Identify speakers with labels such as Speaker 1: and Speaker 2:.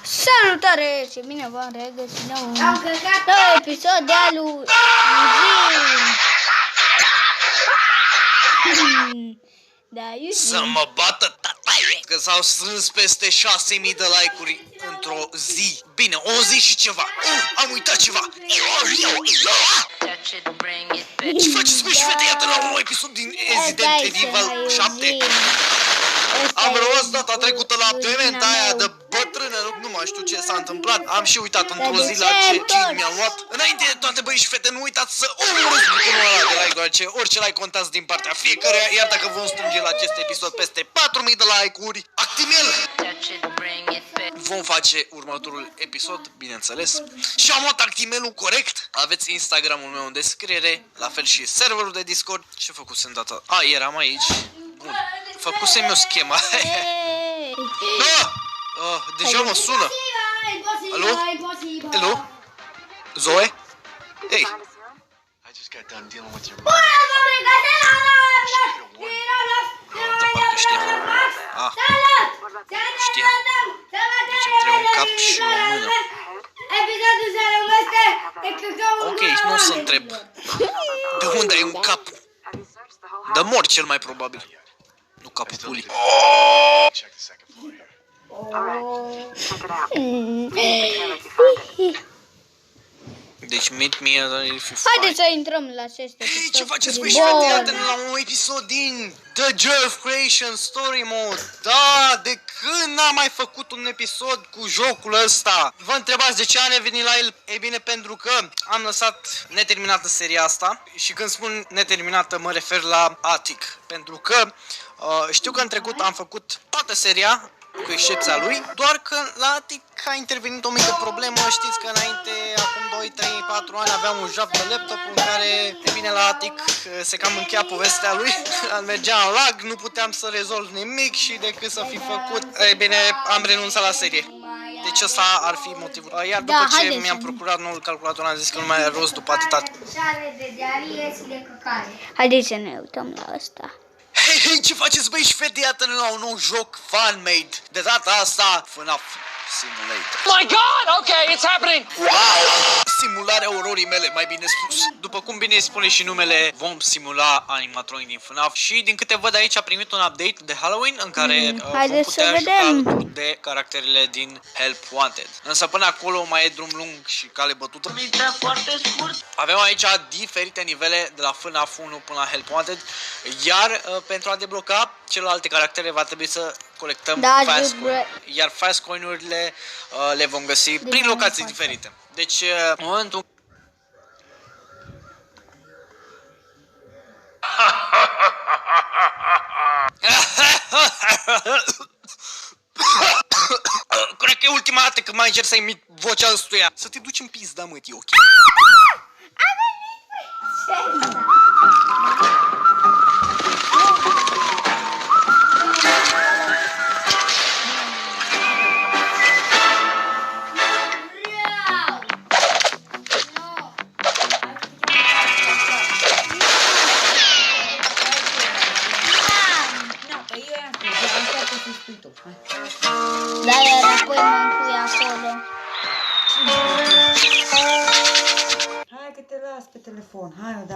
Speaker 1: Salutare și bine v-am regăsit la un nou episod de alu Da,
Speaker 2: să mă bată tataie, că s-au strâns peste 6.000 de like-uri într-o zi. Bine, o zi și ceva. Am uitat ceva. Ce faceți, băi, și fete? Iată la un nou episod din Resident Evil 7. Am rămas data trecută la pimenta aia de bătrână, nu mai știu ce s-a întâmplat. Am și uitat într-o zi la ce kill mi-am luat. Înainte de toate, băi și fete, nu uitați să urmăriți butonul ăla de like, deoarece orice like contează din partea fiecăruia. Iar dacă vom strânge la acest episod peste 4.000 de like-uri, Actimel, vom face următorul episod, bineînțeles. Și am luat Actimelul corect. Aveți Instagramul meu în descriere, la fel și serverul de Discord. Ce făcusem data? A, eram aici. Bun. Făcusem eu schema. Deja mă sună. Alo? Alo? Zoe? Ei.
Speaker 3: I just got done dealing with your
Speaker 2: Parcă știa. Ah. Știa. Deci trebuie un cap și o mână. Ok, nu o să întreb. De unde ai un cap? De mort cel mai probabil. Nu capul pulii.
Speaker 3: check the second floor here.
Speaker 2: Deci meet me if you
Speaker 1: haideți să intrăm la acest episod.
Speaker 2: Hei, ce faceți, băi, și fete? Iată-ne la un episod din The Joy of Creation Story Mode. Da, de când n-am mai făcut un episod cu jocul ăsta? Vă întrebați de ce am revenit la el? Ei bine, pentru că am lăsat neterminată seria asta. Și când spun neterminată mă refer la Attic. Pentru că știu că în trecut am făcut toată seria, cu excepția lui, doar că la Attic a intervenit o mică problemă. Știți că înainte, acum 2, 3, 4 ani, aveam un joc de laptop în care, e bine, la Attic se cam încheia povestea lui. Mergeam în lag, nu puteam să rezolv nimic și decât să fi făcut, e bine, am renunțat la serie. Deci ăsta ar fi motivul. Iar după ce mi-am procurat noul calculator, am zis că nu mai are rost după atâta.
Speaker 1: Haideți să ne uităm la asta.
Speaker 2: Hei, hei, ce faceți, băi și fete? Iată-ne la un nou joc fan-made. De data asta, FNAF Simulator.
Speaker 4: My God! Okay, it's happening!
Speaker 2: Wow! Simularea ororii mele, mai bine spus. După cum bine spune și numele, vom simula animatronic din FNAF. Și din câte văd aici a primit un update de Halloween în care vom putea juca alături de caracterele din Help Wanted. Însă până acolo mai e drum lung și cale bătută. Avem aici diferite nivele de la FNAF 1 până la Help Wanted. Iar pentru a debloca celelalte caractere va trebui să colectăm fast coin. Iar fast coin-urile le vom găsi prin locații diferite. Deci, în momentul cred că e ultima dată când mai încerc să imit vocea ăstuia. Să te duci în pizda, mă, e ok?
Speaker 1: Da, iar apoi mă încui acolo.
Speaker 5: Hai că te las pe telefon, hai odată.